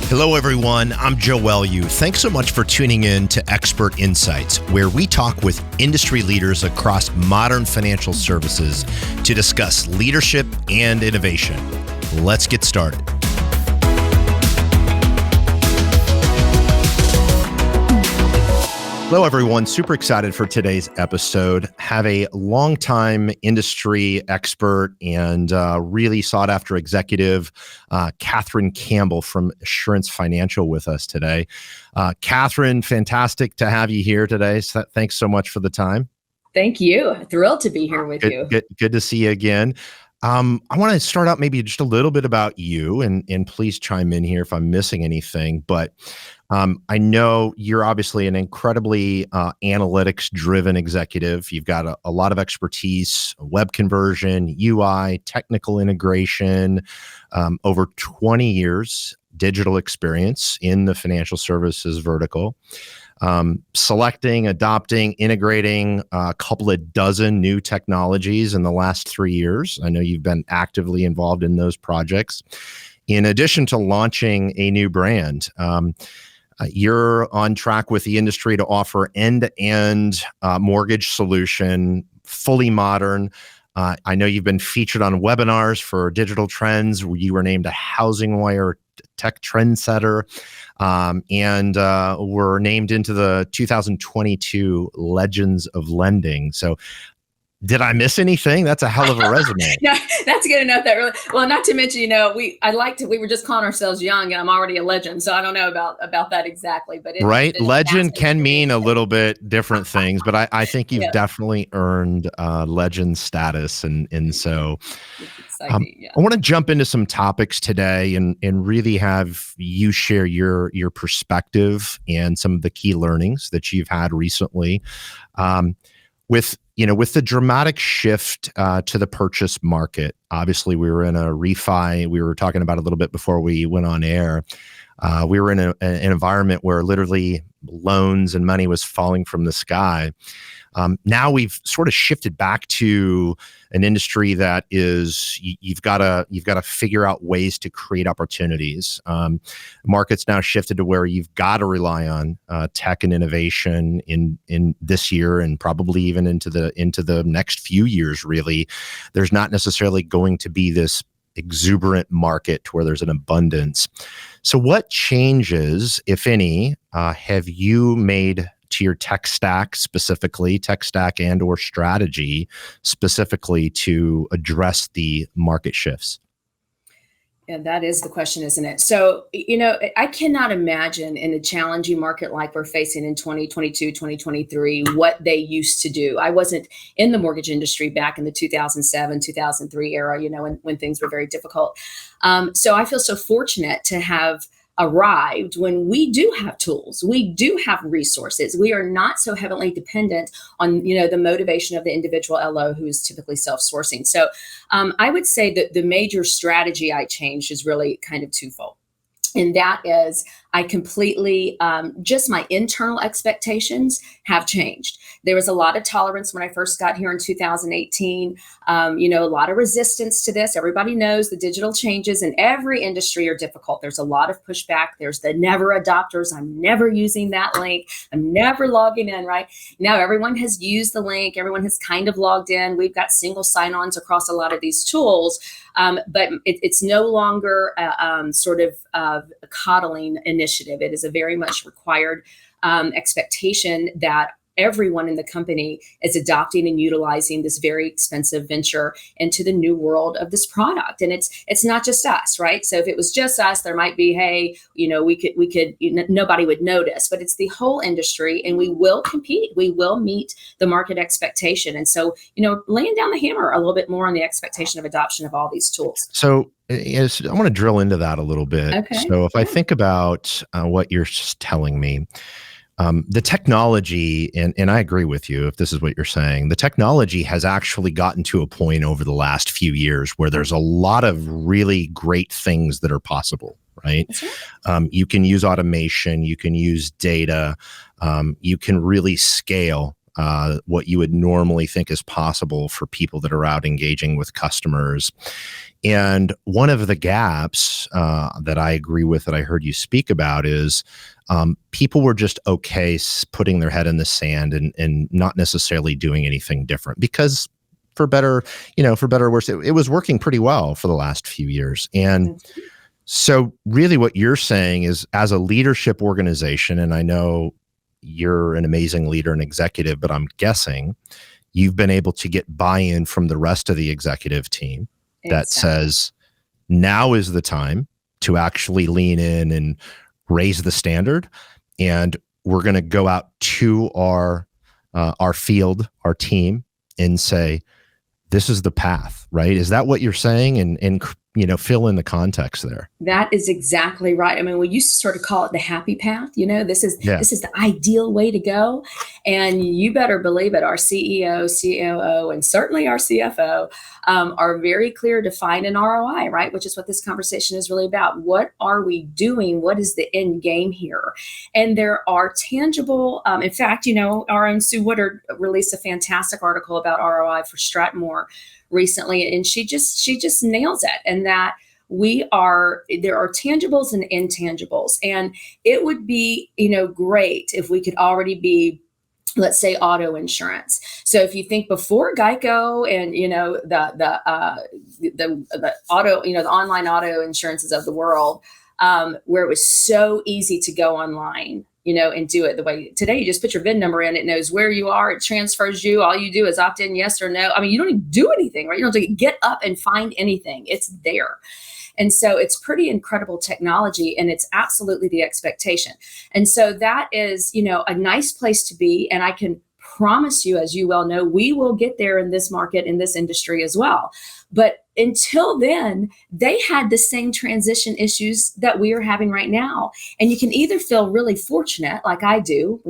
Hello, everyone. I'm Joe Welu. Thanks so much for tuning in to Expert Insights, where we talk with industry leaders across modern financial services to discuss leadership and innovation. Let's get started. Hello, everyone. Super excited for today's episode. Have a longtime industry expert and really sought after executive, Katherine Campbell from Assurance Financial with us today. Katherine, fantastic to have you here today. So thanks so much for the time. Thank you. Thrilled to be here with you. Good to see you again. I want to start out maybe just a little bit about you, and please chime in here if I'm missing anything. But I know you're obviously an incredibly analytics-driven executive. You've got a lot of expertise, web conversion, UI, technical integration, over 20 years digital experience in the financial services vertical. Selecting, adopting, integrating a couple of dozen new technologies in the last 3 years. I know you've been actively involved in those projects. In addition to launching a new brand, you're on track with the industry to offer end-to-end mortgage solution, fully modern. I know you've been featured on webinars for digital trends. You were named a HousingWire Tech Trendsetter, and were named into the 2022 Legends of Lending. So did I miss anything? That's a hell of a resume. Yeah, that's good enough. That really well. Not to mention, we were just calling ourselves young, and I'm already a legend, so I don't know about that exactly. But right, legend can mean a little bit different things, but I think you've definitely earned legend status, and so I want to jump into some topics today, and really have you share your perspective and some of the key learnings that you've had recently. With the dramatic shift to the purchase market, obviously we were in a refi. We were talking about a little bit before we went on air. We were in an environment where literally loans and money was falling from the sky. Now we've sort of shifted back to an industry that is you've got to figure out ways to create opportunities. Market's now shifted to where you've got to rely on tech and innovation in this year, and probably even into the next few years. Really, there's not necessarily going to be this exuberant market to where there's an abundance. So what changes, if any, have you made to your tech stack and or strategy specifically to address the market shifts? Yeah, that is the question, isn't it? So, I cannot imagine in a challenging market like we're facing in 2022, 2023, what they used to do. I wasn't in the mortgage industry back in the 2007, 2003 era, when things were very difficult. So I feel so fortunate to have arrived when we do have tools, we do have resources. We are not so heavily dependent on, the motivation of the individual LO who is typically self-sourcing. So I would say that the major strategy I changed is really kind of twofold. And that is, I completely, just my internal expectations have changed. There was a lot of tolerance when I first got here in 2018, a lot of resistance to this. Everybody knows the digital changes in every industry are difficult. There's a lot of pushback. There's the never adopters. I'm never using that link. I'm never logging in, right? Now everyone has used the link. Everyone has kind of logged in. We've got single sign-ons across a lot of these tools. But it's no longer sort of a coddling initiative. It is a very much required expectation that everyone in the company is adopting and utilizing this very expensive venture into the new world of this product. And it's not just us, right? So if it was just us, there might be, hey, we could nobody would notice, but it's the whole industry, and we will compete. We will meet the market expectation. And so, laying down the hammer a little bit more on the expectation of adoption of all these tools. So I want to drill into that a little bit. Okay. So if I think about what you're telling me, the technology, and I agree with you if this is what you're saying, the technology has actually gotten to a point over the last few years where there's a lot of really great things that are possible, right? You can use automation, you can use data, you can really scale what you would normally think is possible for people that are out engaging with customers. And one of the gaps that I agree with that I heard you speak about is people were just okay putting their head in the sand and not necessarily doing anything different because for better or worse, it was working pretty well for the last few years. And so really what you're saying is, as a leadership organization, and I know you're an amazing leader and executive, but I'm guessing you've been able to get buy-in from the rest of the executive team that says now is the time to actually lean in and raise the standard. And we're going to go out to our field, our team, and say, this is the path, right? Is that what you're saying? And fill in the context there. That is exactly right. I mean, we used to sort of call it the happy path. This is the ideal way to go. And you better believe it. Our CEO, COO, and certainly our CFO are very clear to find an ROI, right? Which is what this conversation is really about. What are we doing? What is the end game here? And there are tangible, in fact, our own Sue Woodard released a fantastic article about ROI for Stratmore recently, and she just nails it. And that there are tangibles and intangibles, and it would be great if we could already be, let's say, auto insurance. So if you think before Geico and the auto, the online auto insurances of the world, where it was so easy to go online, and do it the way today. You just put your VIN number in, it knows where you are, it transfers you. All you do is opt in yes or no. I mean, you don't even do anything, right? You don't have to get up and find anything. It's there. And so it's pretty incredible technology, and it's absolutely the expectation. And so that is, a nice place to be. And I can promise you, as you well know, we will get there in this market, in this industry as well. But until then, they had the same transition issues that we are having right now. And you can either feel really fortunate, like I do,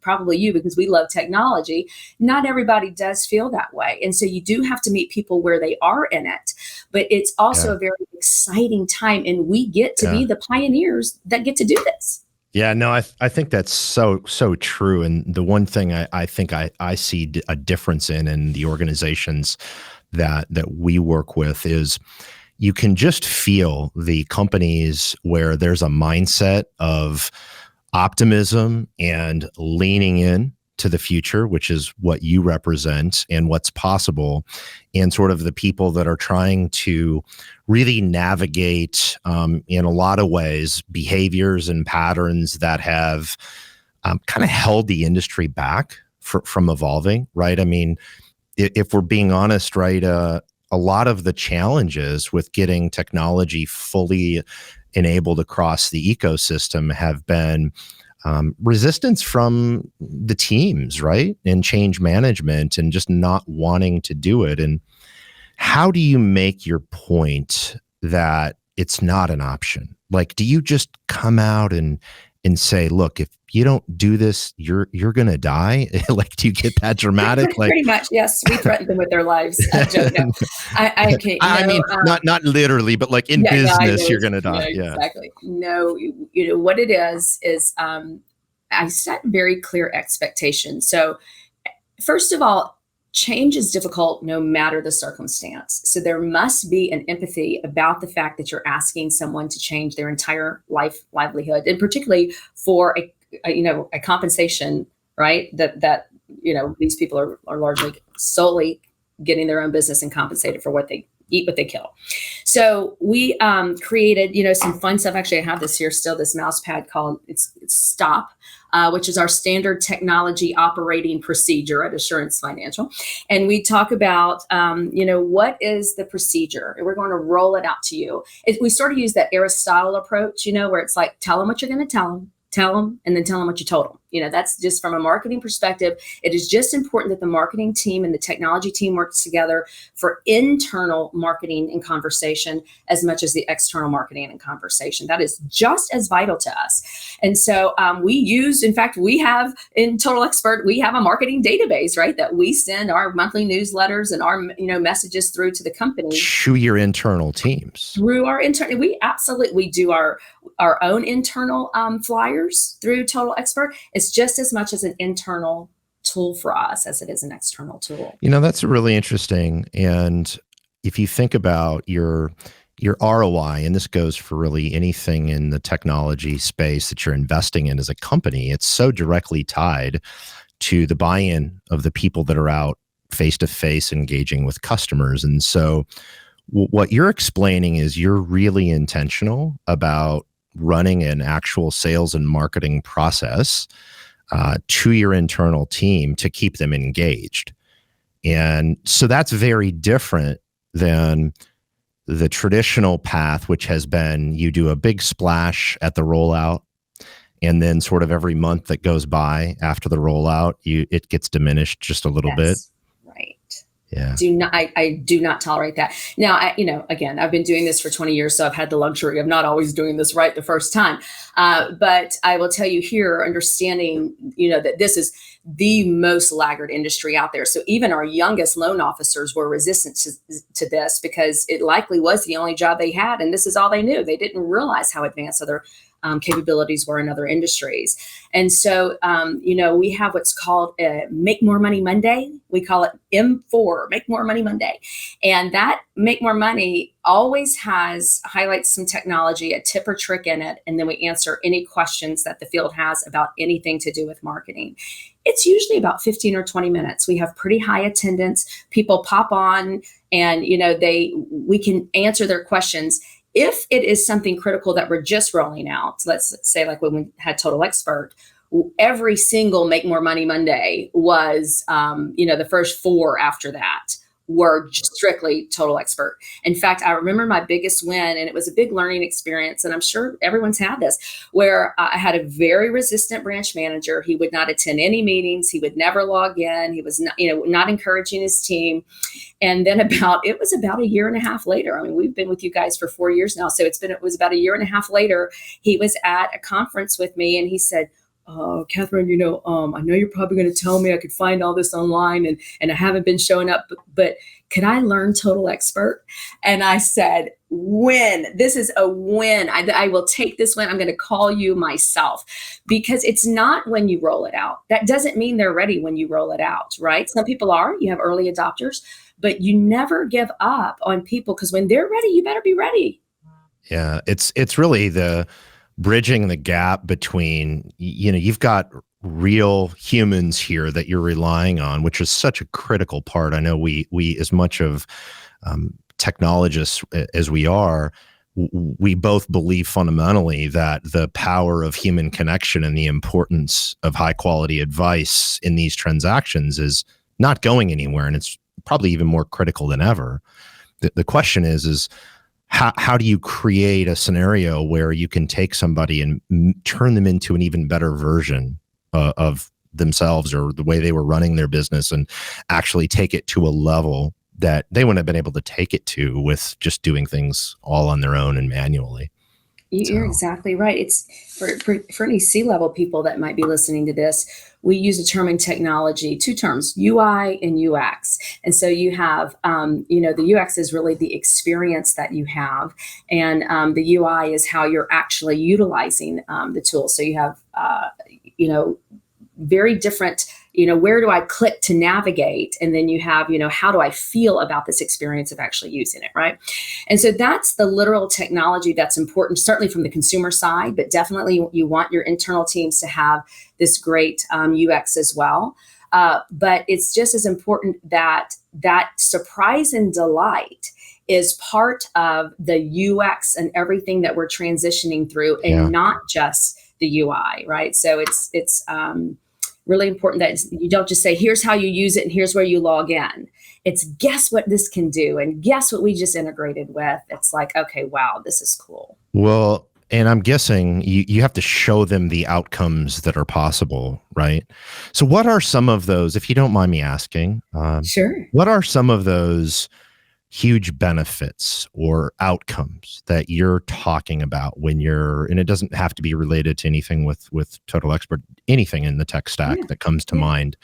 probably you, because we love technology. Not everybody does feel that way. And so you do have to meet people where they are in it. But it's also a very exciting time. And we get to be the pioneers that get to do this. Yeah, no, I think that's so true. And the one thing I think I see a difference in the organizations that we work with is you can just feel the companies where there's a mindset of optimism and leaning in to the future, which is what you represent and what's possible, and sort of the people that are trying to really navigate in a lot of ways behaviors and patterns that have kind of held the industry back from evolving, right? I mean, if we're being honest, right, a lot of the challenges with getting technology fully enabled across the ecosystem have been resistance from the teams, right? And change management and just not wanting to do it. And how do you make your point that it's not an option? Like, do you just come out and say, look, if you don't do this, you're going to die? Like, do you get that dramatic? Like, pretty much, yes. We threaten them with their lives. Joe, no. I mean, not literally, but like in business, you're going to die. Yeah, exactly. No, what it is I set very clear expectations. So first of all, change is difficult no matter the circumstance. So there must be an empathy about the fact that you're asking someone to change their entire livelihood, and particularly for a compensation, right? That these people are largely solely getting their own business and compensated for what they eat, what they kill. So we created, some fun stuff. Actually, I have this here still, this mouse pad called it's STOP, which is our standard technology operating procedure at Assurance Financial. And we talk about, what is the procedure? And we're going to roll it out to you. We sort of use that Aristotle approach, where it's like, tell them what you're going to tell them, and then tell them what you told them. That's just from a marketing perspective. It is just important that the marketing team and the technology team works together for internal marketing and conversation as much as the external marketing and conversation. That is just as vital to us. And so we have in Total Expert, we have a marketing database, right? That we send our monthly newsletters and our, messages through to the company. To your internal teams. Through our internal, we do our own internal flyers through Total Expert. It's just as much as an internal tool for us as it is an external tool. That's really interesting. And if you think about your ROI, and this goes for really anything in the technology space that you're investing in as a company, it's so directly tied to the buy-in of the people that are out face-to-face engaging with customers. And so what you're explaining is you're really intentional about running an actual sales and marketing process to your internal team to keep them engaged. And so that's very different than the traditional path, which has been you do a big splash at the rollout, and then sort of every month that goes by after the rollout, it gets diminished just a little bit. Right. Yeah. I do not tolerate that. Now, again, I've been doing this for 20 years, so I've had the luxury of not always doing this right the first time. But I will tell you here, understanding, that this is the most laggard industry out there. So even our youngest loan officers were resistant to this because it likely was the only job they had. And this is all they knew. They didn't realize how advanced other capabilities were in other industries. And so, we have what's called Make More Money Monday. We call it M4, Make More Money Monday. And that Make More Money always highlights some technology, a tip or trick in it. And then we answer any questions that the field has about anything to do with marketing. It's usually about 15 or 20 minutes. We have pretty high attendance. People pop on and, we can answer their questions. If it is something critical that we're just rolling out, let's say like when we had Total Expert, every single Make More Money Monday was, the first 4 after that were strictly Total Expert. In fact, I remember my biggest win, and it was a big learning experience, and I'm sure everyone's had this, where I had a very resistant branch manager. He would not attend any meetings. He would never log in. He was not encouraging his team. And then it was about a year and a half later. I mean, we've been with you guys for 4 years now. So it was about a year and a half later, he was at a conference with me and he said, "Oh, Katherine, I know you're probably going to tell me I could find all this online and I haven't been showing up, but can I learn Total Expert?" And I said, "Win. This is a win. I will take this win. I'm going to call you myself," because it's not when you roll it out. That doesn't mean they're ready when you roll it out, right? Some people are. You have early adopters, but you never give up on people because when they're ready, you better be ready. Yeah, it's really the bridging the gap between, you've got real humans here that you're relying on, which is such a critical part. I know we as much of technologists as we are, we both believe fundamentally that the power of human connection and the importance of high quality advice in these transactions is not going anywhere. And it's probably even more critical than ever. The question is how do you create a scenario where you can take somebody and turn them into an even better version of themselves or the way they were running their business and actually take it to a level that they wouldn't have been able to take it to with just doing things all on their own and manually. You're exactly right. It's for any C-level people that might be listening to this, we use a term in technology, 2 terms, UI and UX. And so you have, the UX is really the experience that you have, and the UI is how you're actually utilizing the tool. So you have, very different, where do I click to navigate? And then you have, how do I feel about this experience of actually using it, right? And so that's the literal technology that's important, certainly from the consumer side, but definitely you want your internal teams to have this great UX as well. But it's just as important that surprise and delight is part of the UX and everything that we're transitioning through, and not just the UI, right? So it's really important that you don't just say, here's how you use it and here's where you log in. It's guess what this can do and guess what we just integrated with. It's like, okay, wow, this is cool. Well, and I'm guessing you have to show them the outcomes that are possible, right? So what are some of those, if you don't mind me asking, Sure. what are some of those huge benefits or outcomes that you're talking about when and it doesn't have to be related to anything with Total Expert, anything in the tech stack that comes to mind.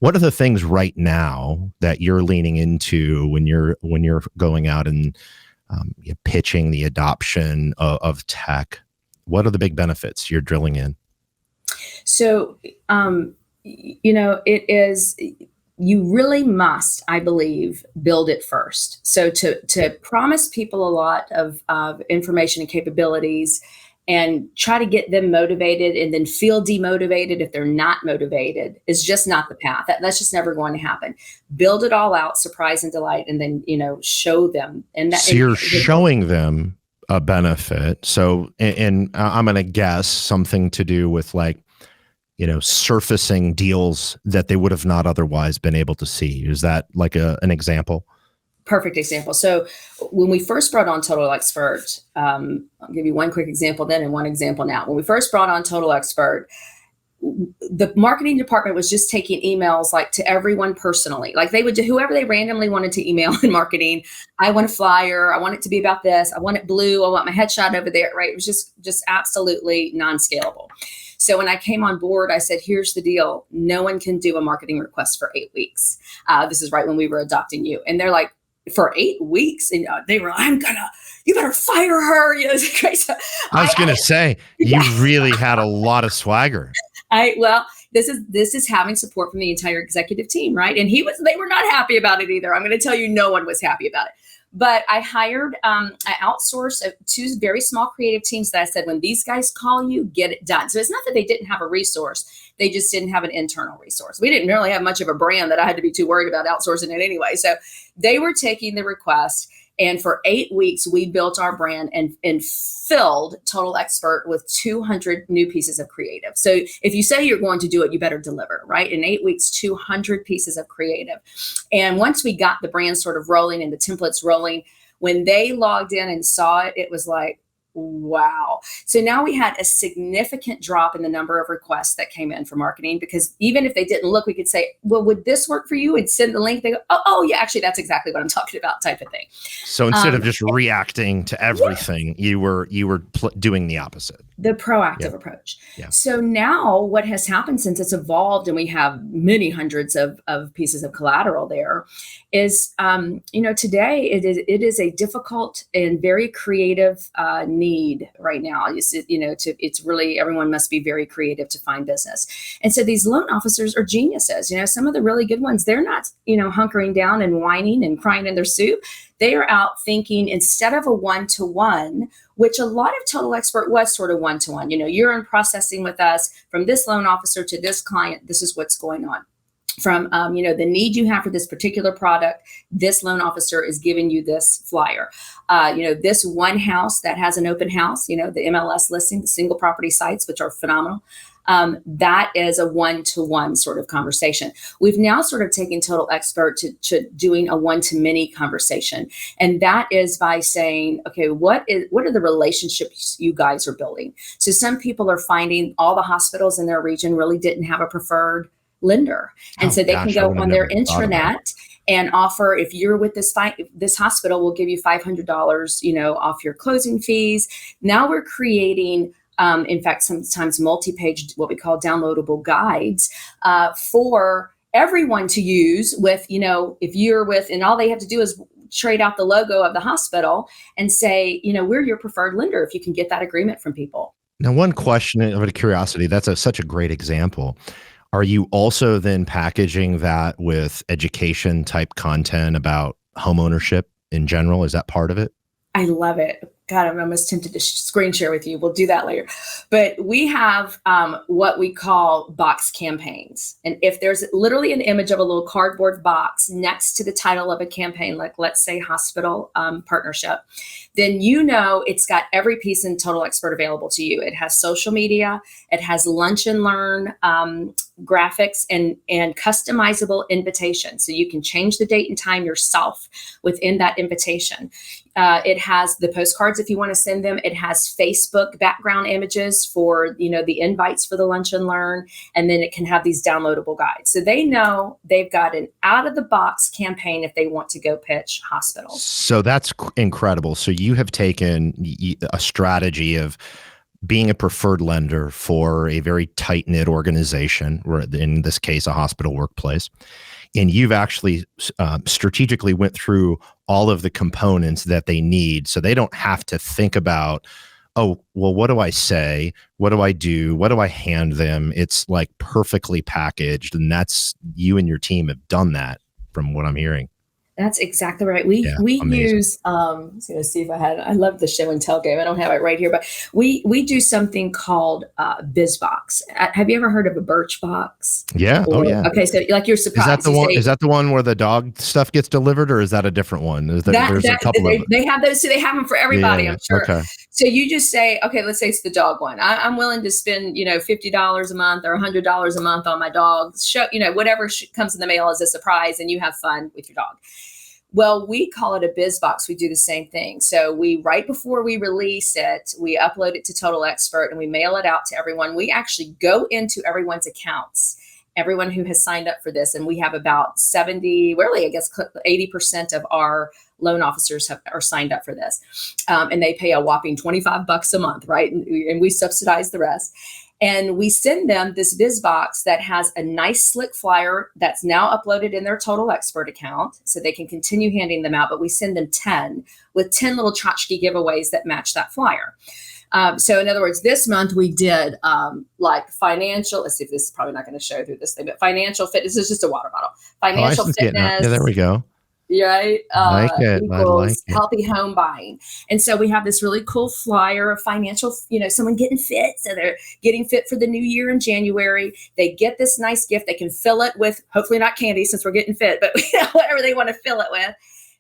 What are the things right now that you're leaning into when you're going out and pitching the adoption of tech? What are the big benefits you're drilling in? So It is, you really must, I believe, build it first. So to promise people a lot of information and capabilities and try to get them motivated and then feel demotivated if they're not motivated is just not the path. That's just never going to happen. Build it all out, surprise and delight, and then, show them. And that, So you're showing them a benefit. So, and I'm going to guess something to do with like, surfacing deals that they would have not otherwise been able to see. Is that like an example? Perfect example. So when we first brought on Total Expert, I'll give you one quick example then and one example now. When we first brought on Total Expert, the marketing department was just taking emails like to everyone personally. Like they would do whoever they randomly wanted to email in marketing. I want a flyer. I want it to be about this. I want it blue. I want my headshot over there. Right. It was just absolutely non-scalable. So when I came on board, I said, here's the deal. No one can do a marketing request for 8 weeks. This is right when we were adopting you. And they're like, for 8 weeks? And they were, you better fire her. It's crazy. So I was going to say, you really had a lot of swagger. This is having support from the entire executive team, right? And they were not happy about it either. I'm going to tell you, no one was happy about it. But I hired, I outsourced 2 very small creative teams that I said, when these guys call you, get it done. So it's not that they didn't have a resource. They just didn't have an internal resource. We didn't really have much of a brand that I had to be too worried about outsourcing it anyway. So they were taking the request. And for 8 weeks, we built our brand and filled Total Expert with 200 new pieces of creative. So if you say you're going to do it, you better deliver, right? In 8 weeks, 200 pieces of creative. And once we got the brand sort of rolling and the templates rolling, when they logged in and saw it, it was like, wow. So now we had a significant drop in the number of requests that came in for marketing, because even if they didn't look, we could say, well, would this work for you? And send the link. They go, oh yeah, actually, that's exactly what I'm talking about, type of thing. So instead of just reacting to everything, you were doing the opposite. The proactive approach. Yeah. So now what has happened since it's evolved and we have many hundreds of pieces of collateral there is, today it is a difficult and very creative need right now. It's really, everyone must be very creative to find business. And so these loan officers are geniuses. Some of the really good ones, they're not, hunkering down and whining and crying in their soup. They are out thinking, instead of a one-to-one, which a lot of Total Expert was sort of one-to-one, you're in processing with us from this loan officer to this client. This is what's going on. From, the need you have for this particular product, this loan officer is giving you this flyer. This one house that has an open house, the MLS listing, the single property sites, which are phenomenal. That is a one-to-one sort of conversation. We've now sort of taken Total Expert to doing a one-to-many conversation. And that is by saying, okay, what are the relationships you guys are building? So some people are finding all the hospitals in their region really didn't have a preferred lender. And so they can go on their intranet and offer, if you're with this hospital, we'll give you $500, off your closing fees. Now we're creating, in fact, sometimes multi-page, what we call downloadable guides for everyone to use with, if you're with, and all they have to do is trade out the logo of the hospital and say, we're your preferred lender if you can get that agreement from people. Now, one question out of curiosity, that's such a great example. Are you also then packaging that with education type content about homeownership in general? Is that part of it? I love it. God, I'm almost tempted to screen share with you. We'll do that later. But we have what we call box campaigns. And if there's literally an image of a little cardboard box next to the title of a campaign, like let's say hospital partnership, then it's got every piece in Total Expert available to you. It has social media, it has lunch and learn graphics and customizable invitations. So you can change the date and time yourself within that invitation. It has the postcards if you want to send them. It has Facebook background images for, the invites for the lunch and learn. And then it can have these downloadable guides. So they know they've got an out of the box campaign if they want to go pitch hospitals. So that's incredible. So you have taken a strategy of being a preferred lender for a very tight-knit organization, or in this case, a hospital workplace. And you've actually strategically went through all of the components that they need, so they don't have to think about oh, well, what do I say? What do I do? What do I hand them? It's like perfectly packaged. And that's, you and your team have done that from what I'm hearing. That's exactly right. We Yeah. we Amazing. use I was gonna see if I love the show and tell game. I don't have it right here, but we do something called BizBox. Have you ever heard of a Birchbox? Yeah. Oh, Or yeah. okay, so like you're Is that surprised. the You one? say Is that the one where the dog stuff gets delivered, or is that a different one? Is there, that there's a that couple of they have those, so they have them for yeah, yeah, everybody, yeah. I'm sure. Okay. So you just say, okay, let's say it's the dog one. I'm willing to spend, $50 a month or $100 a month on my dog. Show, whatever comes in the mail as a surprise, and you have fun with your dog. Well, we call it a biz box. We do the same thing. So we, right before we release it, we upload it to Total Expert and we mail it out to everyone. We actually go into everyone's accounts, everyone who has signed up for this. And we have about 70, really, I guess 80% of our loan officers are signed up for this. And they pay a whopping $25 a month, right? And we subsidize the rest. And we send them this biz box that has a nice slick flyer that's now uploaded in their Total Expert account, so they can continue handing them out. But we send them 10 with 10 little tchotchke giveaways that match that flyer. So in other words, this month we did like financial, let's see if this is probably not going to show through this thing, but financial fitness is just a water bottle. Financial fitness. Yeah, there we go. Right? I like it. I like Equals it. healthy home buying. And so we have this really cool flyer of financial, someone getting fit. So they're getting fit for the new year in January. They get this nice gift. They can fill it with, hopefully not candy since we're getting fit, but whatever they want to fill it with,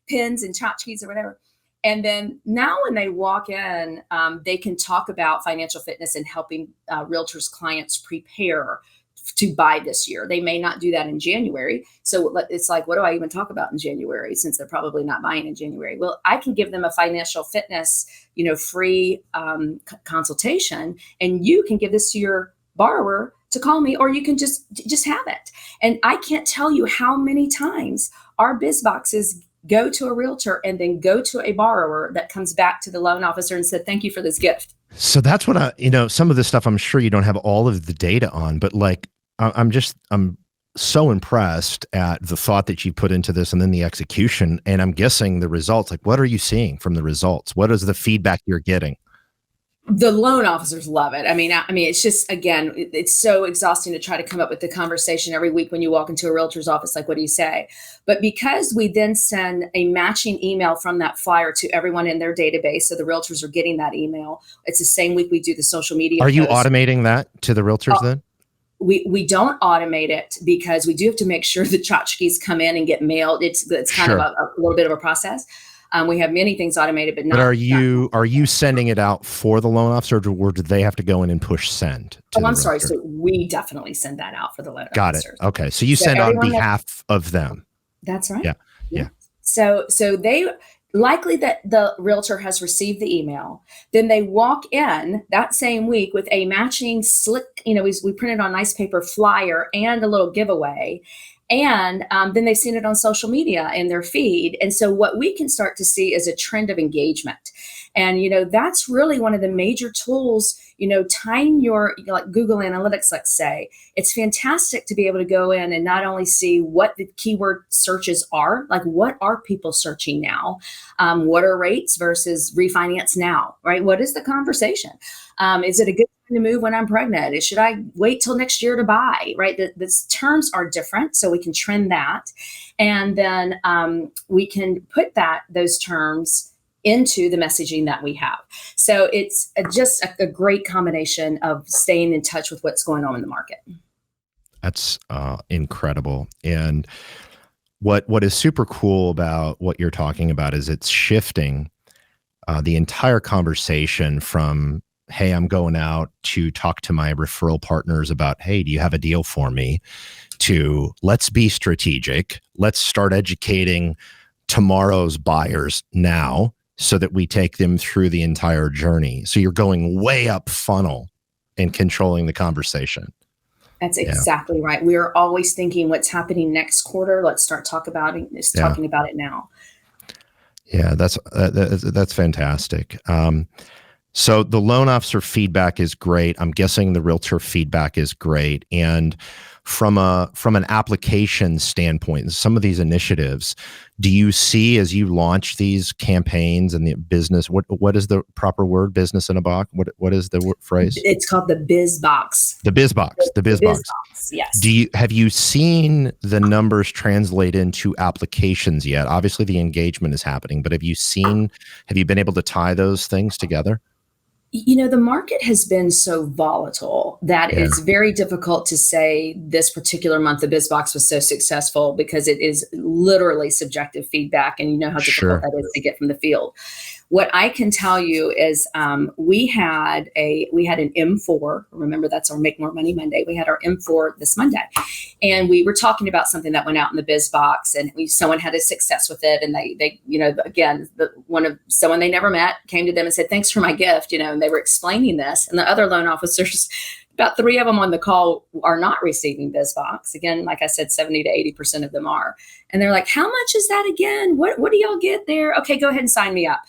pins and tchotchkes or whatever. And then now when they walk in, they can talk about financial fitness and helping realtors' clients prepare to buy this year. They may not do that in January. So it's like, what do I even talk about in January, since they're probably not buying in January? Well, I can give them a financial fitness, free consultation, and you can give this to your borrower to call me, or you can just have it. And I can't tell you how many times our biz boxes go to a realtor and then go to a borrower that comes back to the loan officer and said, thank you for this gift. So that's what some of this stuff I'm sure you don't have all of the data on, but like, I'm so impressed at the thought that you put into this and then the execution. And I'm guessing the results, like, what are you seeing from the results? What is the feedback you're getting? The loan officers love it. I mean, it's just, again, it's so exhausting to try to come up with the conversation every week when you walk into a realtor's office, like, what do you say? But because we then send a matching email from that flyer to everyone in their database, so the realtors are getting that email. It's the same week we do the social media Are you posts. automating that to the realtors then? We don't automate it because we do have to make sure the tchotchkes come in and get mailed. It's kind Sure. of a little bit of a process. We have many things automated, but not. But are you sending it out for the loan officer, or do they have to go in and push send? I'm sorry. So we definitely send that out for the loan officers. Got it. Okay. So you send on behalf of them. That's right. Yeah. So they likely that the realtor has received the email. Then they walk in that same week with a matching slick, we printed on nice paper flyer and a little giveaway. And then they've seen it on social media in their feed. And so what we can start to see is a trend of engagement. And, that's really one of the major tools, tying your, like Google Analytics, let's say. It's fantastic to be able to go in and not only see what the keyword searches are, like what are people searching now? What are rates versus refinance now, right? What is the conversation? Is it a good time to move when I'm pregnant? Should I wait till next year to buy, right? The terms are different, so we can trend that. And then we can put those terms into the messaging that we have. So it's just a great combination of staying in touch with what's going on in the market. That's incredible. And what is super cool about what you're talking about is it's shifting the entire conversation from, hey, I'm going out to talk to my referral partners about, hey, do you have a deal for me? To let's be strategic. Let's start educating tomorrow's buyers now, so that we take them through the entire journey. So you're going way up funnel and controlling the conversation. That's exactly right. We are always thinking what's happening next quarter. Let's start talking about it now. Yeah, that's fantastic. So the loan officer feedback is great. I'm guessing the realtor feedback is great. And from an application standpoint, some of these initiatives, do you see as you launch these campaigns and the business, what is the proper word? Business in a box? What is the phrase? It's called the Biz Box. The Biz Box. The Biz Box. Yes. Have you seen the numbers translate into applications yet? Obviously the engagement is happening, but have you been able to tie those things together? The market has been so volatile that it's very difficult to say this particular month the BizBox was so successful, because it is literally subjective feedback, and how difficult that is to get from the field. What I can tell you is we had an M4. Remember, that's our Make More Money Monday. We had our M4 this Monday, and we were talking about something that went out in the biz box, and someone had a success with it, and they again, someone they never met came to them and said, "Thanks for my gift," and they were explaining this, and the other loan officers, about 3 of them on the call, are not receiving BizBox. Again, like I said, 70 to 80% of them are. And they're like, "How much is that again? What do y'all get there? Okay, go ahead and sign me up."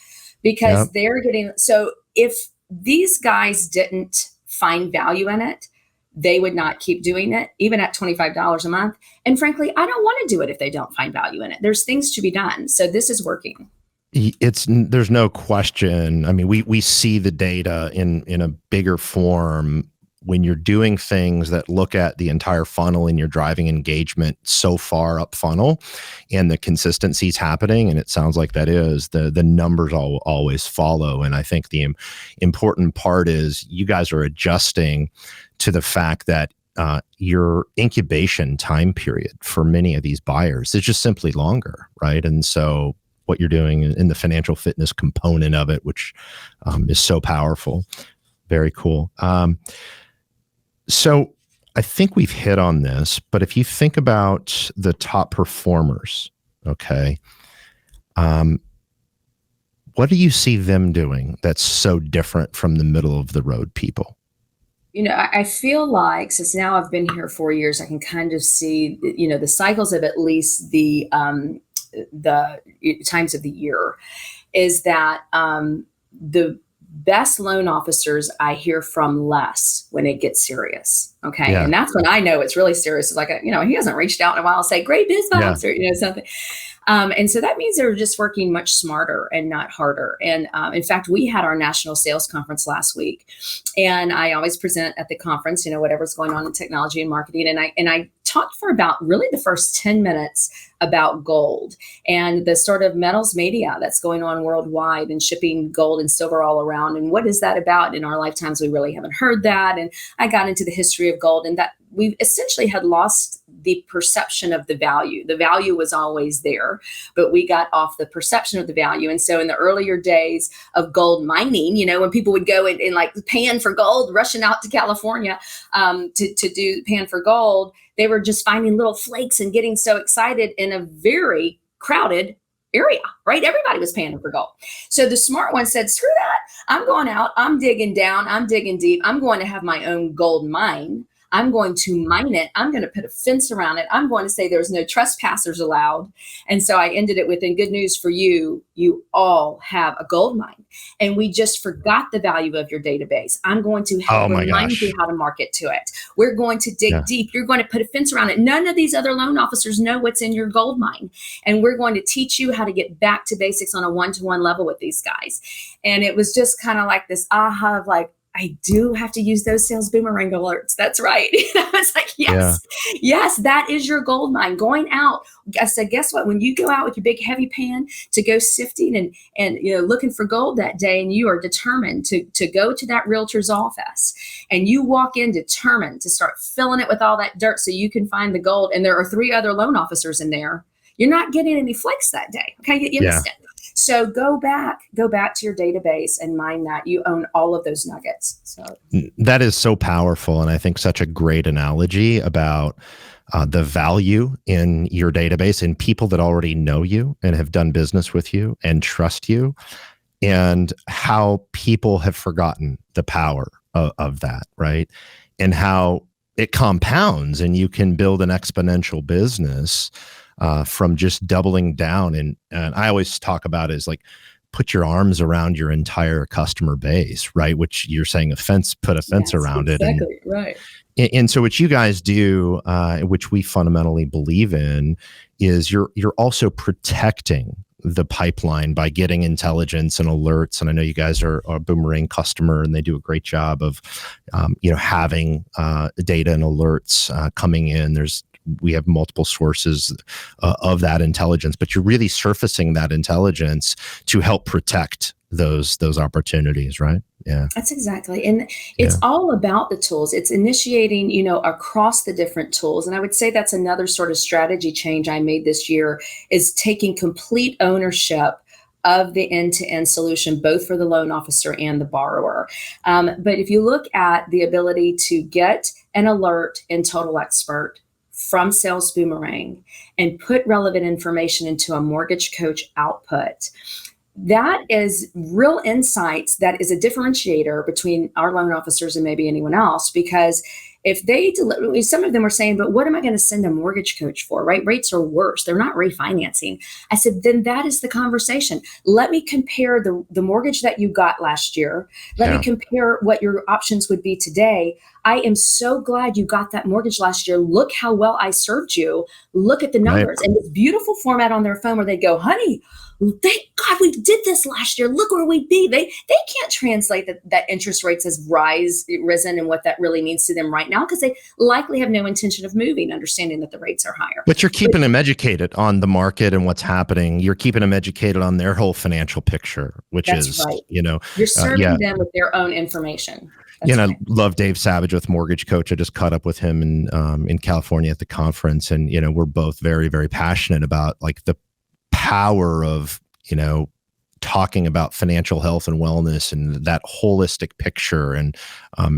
Because they're getting, so if these guys didn't find value in it, they would not keep doing it, even at $25 a month. And frankly, I don't want to do it if they don't find value in it. There's things to be done. So this is working. There's no question. I mean, we see the data in a bigger form when you're doing things that look at the entire funnel and you're driving engagement so far up funnel, and the consistency's happening. And it sounds like that is the numbers always follow. And I think the important part is you guys are adjusting to the fact that your incubation time period for many of these buyers is just simply longer, right? And so what you're doing in the financial fitness component of it, which is so powerful. Very cool. So I think we've hit on this, but if you think about the top performers, okay, what do you see them doing that's so different from the middle of the road people? I feel like, since now I've been here 4 years, I can kind of see, the cycles of at least the times of the year, is that the best loan officers I hear from less when it gets serious. Okay. Yeah. And that's when I know it's really serious. It's like, he hasn't reached out in a while, say, "Great business," or, something. And so that means they're just working much smarter and not harder. And in fact, we had our national sales conference last week, and I always present at the conference, whatever's going on in technology and marketing. And I talked for about really the first 10 minutes about gold and the sort of metals mania that's going on worldwide, and shipping gold and silver all around. And what is that about? In our lifetimes, we really haven't heard that. And I got into the history of gold, and that we essentially had lost the perception of the value. The value was always there, but we got off the perception of the value. And so in the earlier days of gold mining, when people would go and like pan for gold, rushing out to California to do pan for gold, they were just finding little flakes and getting so excited in a very crowded area, right? Everybody was panning for gold. So the smart one said, "Screw that. I'm going out. I'm digging down. I'm digging deep. I'm going to have my own gold mine. I'm going to mine it. I'm going to put a fence around it. I'm going to say there's no trespassers allowed." And so I ended it with, "And good news for you, you all have a gold mine. And we just forgot the value of your database. I'm going to help remind you how to market to it. We're going to dig deep. You're going to put a fence around it. None of these other loan officers know what's in your gold mine. And we're going to teach you how to get back to basics on a one-to-one level with these guys." And it was just kind of like this aha of like, I do have to use those sales boomerang alerts. That's right. It's like, yes, that is your gold mine. Going out, I said, guess what? When you go out with your big heavy pan to go sifting and looking for gold that day, and you are determined to go to that realtor's office, and you walk in determined to start filling it with all that dirt so you can find the gold, and there are 3 other loan officers in there, you're not getting any flakes that day. Okay, you missed it. So go back to your database and mine that. You own all of those nuggets. So that is so powerful. And I think such a great analogy about the value in your database and people that already know you and have done business with you and trust you, and how people have forgotten the power of that, right? And how it compounds, and you can build an exponential business from just doubling down. And I always talk about it as like put your arms around your entire customer base, right? Which you're saying put a fence Yes, around it. exactly right. And so what you guys do, which we fundamentally believe in, is you're also protecting the pipeline by getting intelligence and alerts. And I know you guys are a Boomerang customer, and they do a great job of, having data and alerts coming in. We have multiple sources of that intelligence, but you're really surfacing that intelligence to help protect those opportunities, right? Yeah. That's exactly. And it's all about the tools. It's initiating, across the different tools. And I would say that's another sort of strategy change I made this year, is taking complete ownership of the end-to-end solution, both for the loan officer and the borrower. But if you look at the ability to get an alert in Total Expert from Sales Boomerang and put relevant information into a Mortgage Coach output, that is real insights. That is a differentiator between our loan officers and maybe anyone else, because if they deliver, some of them are saying, but what am I going to send a mortgage coach for, right? Rates are worse. They're not refinancing. I said, then that is the conversation. Let me compare the mortgage that you got last year. Let me compare what your options would be today. I am so glad you got that mortgage last year. Look how well I served you. Look at the numbers. Right. And this beautiful format on their phone where they go, honey, thank God we did this last year. Look where we'd be. They can't translate that interest rates has risen and what that really means to them right now, because they likely have no intention of moving, understanding that the rates are higher. But you're keeping them educated on the market and what's happening. You're keeping them educated on their whole financial picture, which is, right. You're serving them with their own information. That's right. I love Dave Savage with Mortgage Coach. I just caught up with him in California at the conference, and we're both very, very passionate about like the power of talking about financial health and wellness and that holistic picture, and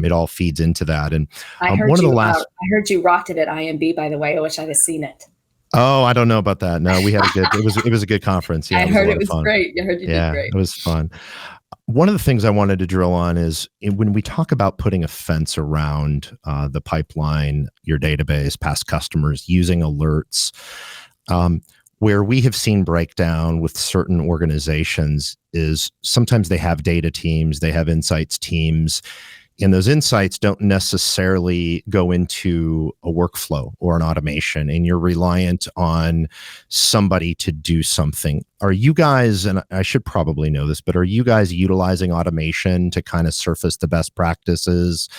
it all feeds into that. And I heard you rocked it at IMB, by the way. I wish I'd have seen it. Oh, I don't know about that. No, we had it was a good conference. Yeah, I heard it was great. I heard you did great. It was fun. One of the things I wanted to drill on is when we talk about putting a fence around the pipeline, your database, past customers, using alerts, where we have seen breakdown with certain organizations is sometimes they have data teams, they have insights teams, and those insights don't necessarily go into a workflow or an automation, and you're reliant on somebody to do something. Are you guys, and I should probably know this, but are you guys utilizing automation to kind of surface the best practices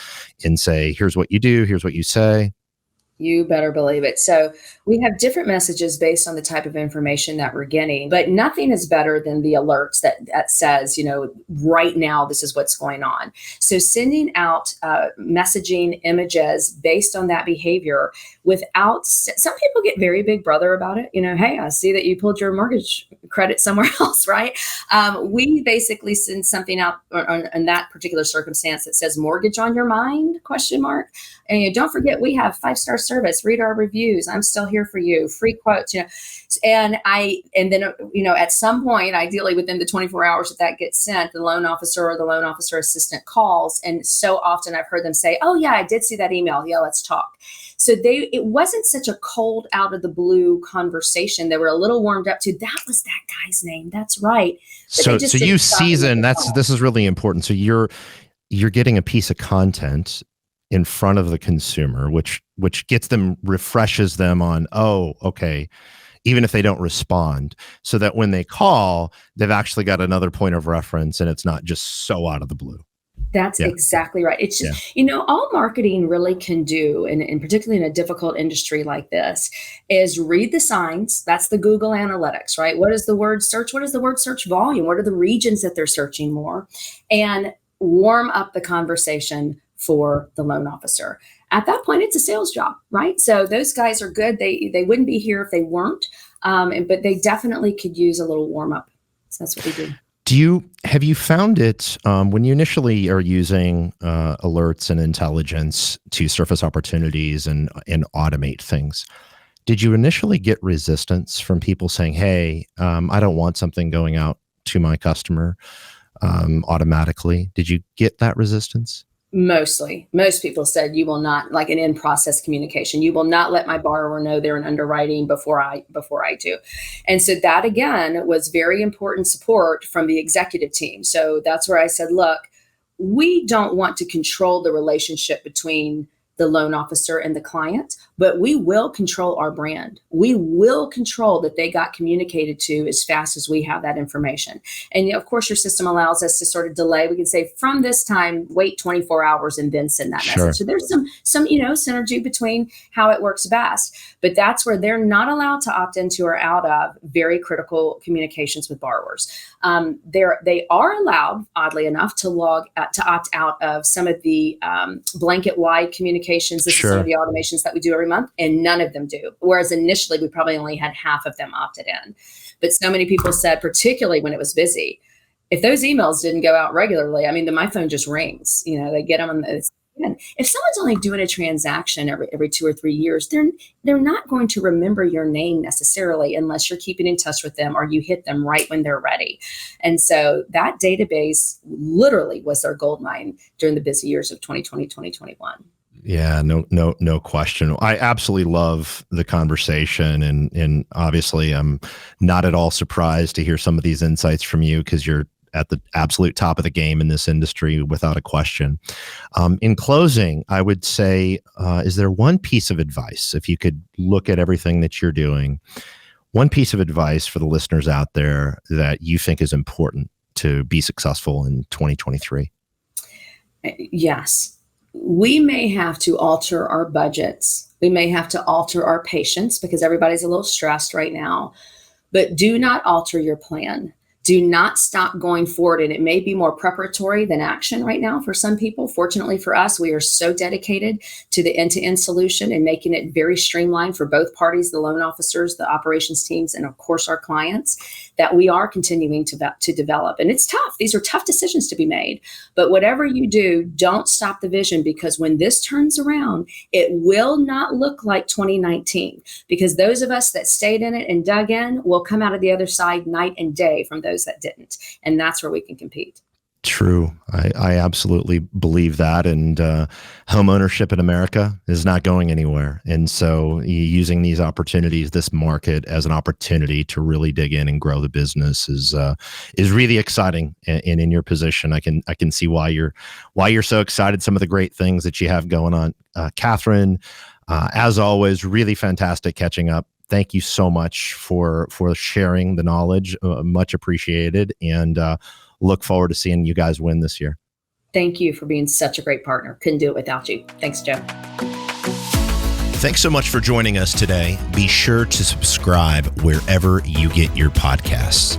and say, here's what you do, here's what you say? You better believe it. So we have different messages based on the type of information that we're getting, but nothing is better than the alerts that says, right now, this is what's going on. So sending out messaging images based on that behavior some people get very big brother about it. Hey, I see that you pulled your mortgage credit somewhere else, right? We basically send something out on that particular circumstance that says mortgage on your mind, ? And don't forget, we have 5-star service. Read our reviews. I'm still here for you. Free quotes. And then at some point, ideally within the 24 hours that gets sent, the loan officer or the loan officer assistant calls. And so often I've heard them say, "Oh yeah, I did see that email. Yeah, let's talk." So it wasn't such a cold out of the blue conversation. They were a little warmed up to, that was that guy's name. That's right. But so you season. This is really important. So you're getting a piece of content in front of the consumer, which refreshes them on, oh, okay, even if they don't respond, so that when they call, they've actually got another point of reference and it's not just so out of the blue. That's exactly right. It's just, all marketing really can do, and particularly in a difficult industry like this, is read the signs. That's the Google Analytics, right? What is the word search? What is the word search volume? What are the regions that they're searching more? And warm up the conversation for the loan officer. At that point, it's a sales job, right? So those guys are good. They wouldn't be here if they weren't, but they definitely could use a little warm up. So that's what we do. Have you found it when you initially are using alerts and intelligence to surface opportunities and automate things? Did you initially get resistance from people saying, "Hey, I don't want something going out to my customer automatically"? Did you get that resistance? Most people said you will not, like an in-process communication. You will not let my borrower know they're in underwriting before I do. And so that again was very important support from the executive team. So that's where I said, look, we don't want to control the relationship between the loan officer and the client, but we will control our brand. We will control that they got communicated to as fast as we have that information. And of course, your system allows us to sort of delay. We can say from this time, wait 24 hours and then send that Sure. message. So there's some synergy between how it works best. But that's where they're not allowed to opt into or out of very critical communications with borrowers. They are allowed, oddly enough, to opt out of some of the blanket-wide communications. This is some of the automations that we do every month, and none of them do. Whereas initially, we probably only had half of them opted in. But so many people said, particularly when it was busy, if those emails didn't go out regularly, I mean, my phone just rings. They get them. If someone's only doing a transaction every 2 or 3 years, they're not going to remember your name necessarily unless you're keeping in touch with them or you hit them right when they're ready. And so that database literally was their gold mine during the busy years of 2020, 2021. Yeah, no question. I absolutely love the conversation, and obviously I'm not at all surprised to hear some of these insights from you, because you're at the absolute top of the game in this industry without a question. In closing, I would say, is there one piece of advice, if you could look at everything that you're doing, one piece of advice for the listeners out there that you think is important to be successful in 2023? Yes. We may have to alter our budgets. We may have to alter our patience because everybody's a little stressed right now, but do not alter your plan. Do not stop going forward. And it may be more preparatory than action right now for some people. Fortunately for us, we are so dedicated to the end-to-end solution and making it very streamlined for both parties, the loan officers, the operations teams, and of course our clients, that we are continuing to develop. And it's tough. These are tough decisions to be made. But whatever you do, don't stop the vision, because when this turns around, it will not look like 2019, because those of us that stayed in it and dug in will come out of the other side night and day from those that didn't. And that's where we can compete. True. I absolutely believe that. And home ownership in America is not going anywhere. And so using these opportunities, this market as an opportunity to really dig in and grow the business is really exciting. And in your position, I can see why you're so excited. Some of the great things that you have going on. Katherine, as always, really fantastic catching up. Thank you so much for sharing the knowledge. Much appreciated. And look forward to seeing you guys win this year. Thank you for being such a great partner. Couldn't do it without you. Thanks, Joe. Thanks so much for joining us today. Be sure to subscribe wherever you get your podcasts.